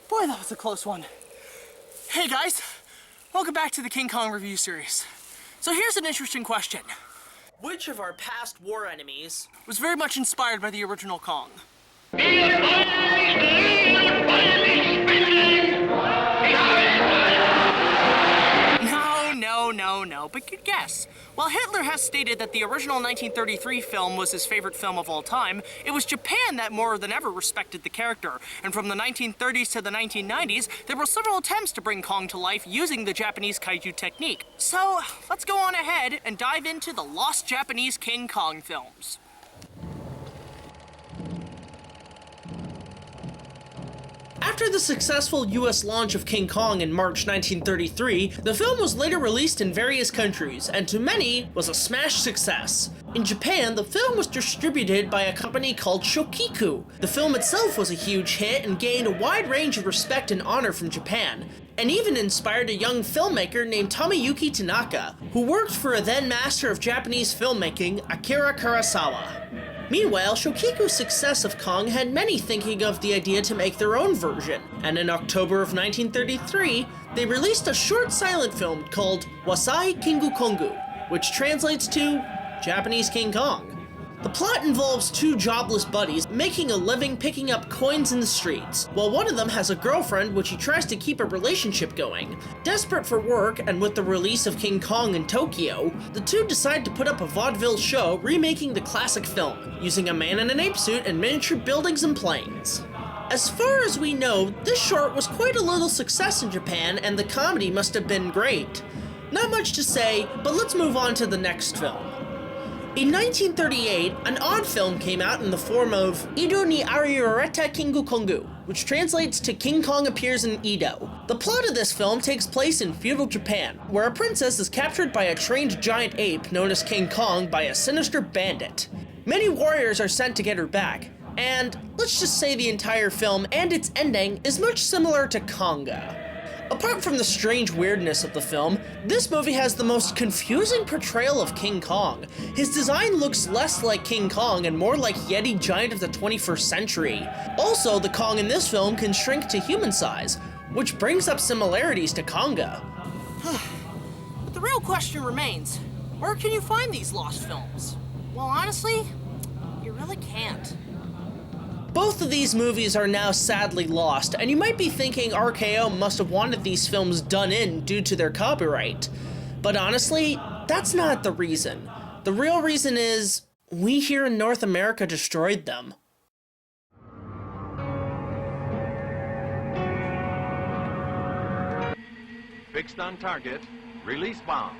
Boy, that was a close one. Hey guys, welcome back to the King Kong review series. So here's an interesting question. Which of our past war enemies was very much inspired by the original Kong? No, but good guess. While Hitler has stated that the original 1933 film was his favorite film of all time, it was Japan that more than ever respected the character, and from the 1930s to the 1990s, there were several attempts to bring Kong to life using the Japanese Kaiju technique. So, let's go on ahead and dive into the lost Japanese King Kong films. After the successful US launch of King Kong in March 1933, the film was later released in various countries, and to many, was a smash success. In Japan, the film was distributed by a company called Shochiku. The film itself was a huge hit and gained a wide range of respect and honor from Japan, and even inspired a young filmmaker named Tomoyuki Tanaka, who worked for a then master of Japanese filmmaking, Akira Kurosawa. Meanwhile, Shokiku's success of Kong had many thinking of the idea to make their own version, and in October of 1933, they released a short silent film called Wasai Kingu Kongu, which translates to Japanese King Kong. The plot involves two jobless buddies making a living picking up coins in the streets, while one of them has a girlfriend which he tries to keep a relationship going. Desperate for work, and with the release of King Kong in Tokyo, the two decide to put up a vaudeville show remaking the classic film, using a man in an ape suit and miniature buildings and planes. As far as we know, this short was quite a little success in Japan, and the comedy must have been great. Not much to say, but let's move on to the next film. In 1938, an odd film came out in the form of Edo ni Arioreta Kingu Kongu, which translates to King Kong appears in Edo. The plot of this film takes place in feudal Japan, where a princess is captured by a trained giant ape known as King Kong by a sinister bandit. Many warriors are sent to get her back, and let's just say the entire film and its ending is much similar to Konga. Apart from the strange weirdness of the film, this movie has the most confusing portrayal of King Kong. His design looks less like King Kong and more like Yeti giant of the 21st century. Also, the Kong in this film can shrink to human size, which brings up similarities to Konga. But the real question remains, where can you find these lost films? Well, honestly, you really can't. Both of these movies are now sadly lost, and you might be thinking RKO must have wanted these films done in due to their copyright. But honestly, that's not the reason. The real reason is, we here in North America destroyed them. Fixed on target. Release bomb.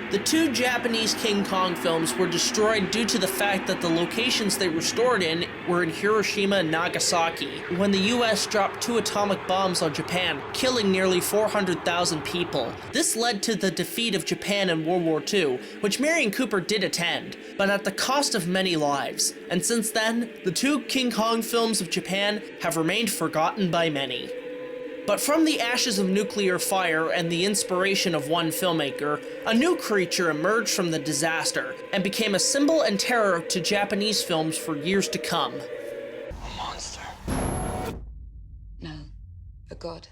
The two Japanese King Kong films were destroyed due to the fact that the locations they were stored in were in Hiroshima and Nagasaki, when the US dropped 2 atomic bombs on Japan, killing nearly 400,000 people. This led to the defeat of Japan in World War II, which Merian Cooper did attend, but at the cost of many lives. And since then, the two King Kong films of Japan have remained forgotten by many. But from the ashes of nuclear fire and the inspiration of one filmmaker, a new creature emerged from the disaster and became a symbol and terror to Japanese films for years to come. A monster. No, a god.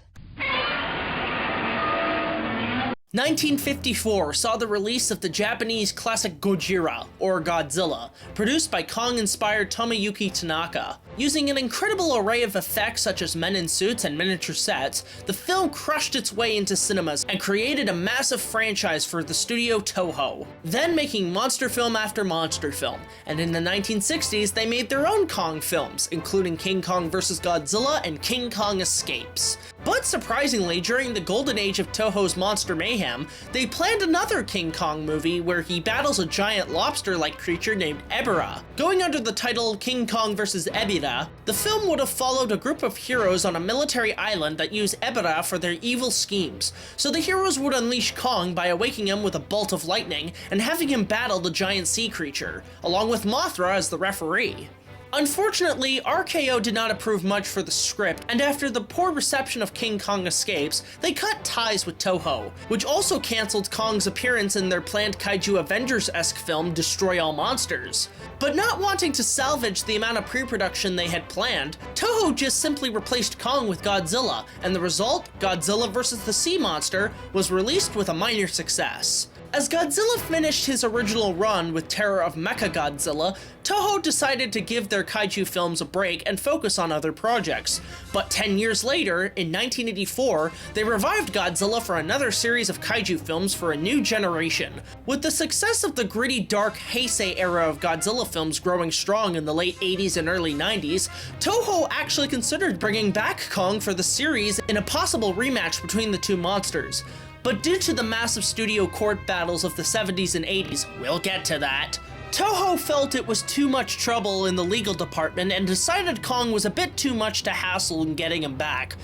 1954 saw the release of the Japanese classic Gojira, or Godzilla, produced by Kong-inspired Tomoyuki Tanaka. Using an incredible array of effects such as men in suits and miniature sets, the film crushed its way into cinemas and created a massive franchise for the studio Toho, then making monster film after monster film, and in the 1960s they made their own Kong films, including King Kong vs. Godzilla and King Kong Escapes. But surprisingly, during the golden age of Toho's monster mayhem, they planned another King Kong movie where he battles a giant lobster-like creature named Ebirah. Going under the title King Kong vs. Ebirah, the film would have followed a group of heroes on a military island that use Ebirah for their evil schemes. So the heroes would unleash Kong by awaking him with a bolt of lightning and having him battle the giant sea creature, along with Mothra as the referee. Unfortunately, RKO did not approve much for the script, and after the poor reception of King Kong Escapes, they cut ties with Toho, which also cancelled Kong's appearance in their planned Kaiju Avengers-esque film Destroy All Monsters. But not wanting to salvage the amount of pre-production they had planned, Toho just simply replaced Kong with Godzilla, and the result, Godzilla vs. the Sea Monster, was released with a minor success. As Godzilla finished his original run with Terror of Mechagodzilla, Toho decided to give their kaiju films a break and focus on other projects. But 10 years later, in 1984, they revived Godzilla for another series of kaiju films for a new generation. With the success of the gritty, dark Heisei era of Godzilla films growing strong in the late 80s and early 90s, Toho actually considered bringing back Kong for the series in a possible rematch between the two monsters. But due to the massive studio court battles of the 70s and 80s, we'll get to that, Toho felt it was too much trouble in the legal department and decided Kong was a bit too much to hassle in getting him back.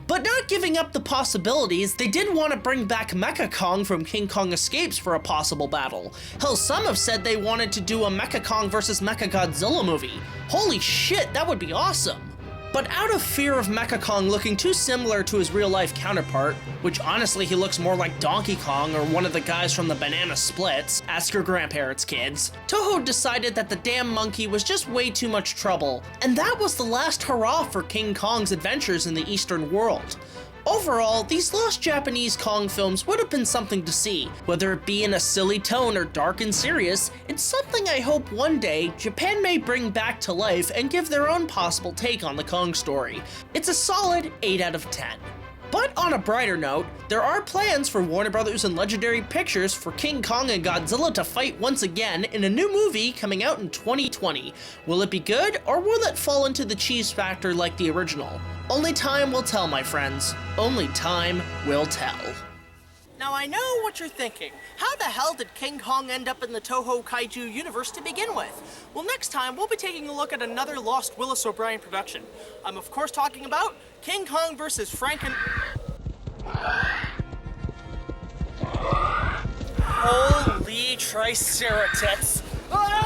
But not giving up the possibilities, they did want to bring back Mecha Kong from King Kong Escapes for a possible battle. Hell, some have said they wanted to do a Mecha Kong vs. Mechagodzilla movie. Holy shit, that would be awesome! But out of fear of Mecha Kong looking too similar to his real-life counterpart, which honestly he looks more like Donkey Kong or one of the guys from the Banana Splits, ask your grandparents, kids, Toho decided that the damn monkey was just way too much trouble, and that was the last hurrah for King Kong's adventures in the Eastern world. Overall, these lost Japanese Kong films would have been something to see. Whether it be in a silly tone or dark and serious, it's something I hope one day Japan may bring back to life and give their own possible take on the Kong story. It's a solid 8 out of 10. But on a brighter note, there are plans for Warner Brothers and Legendary Pictures for King Kong and Godzilla to fight once again in a new movie coming out in 2020. Will it be good, or will it fall into the cheese factor like the original? Only time will tell, my friends. Only time will tell. Now I know what you're thinking. How the hell did King Kong end up in the Toho Kaiju universe to begin with? Well, next time we'll be taking a look at another lost Willis O'Brien production. I'm of course talking about King Kong vs. Holy Triceratops! Ah!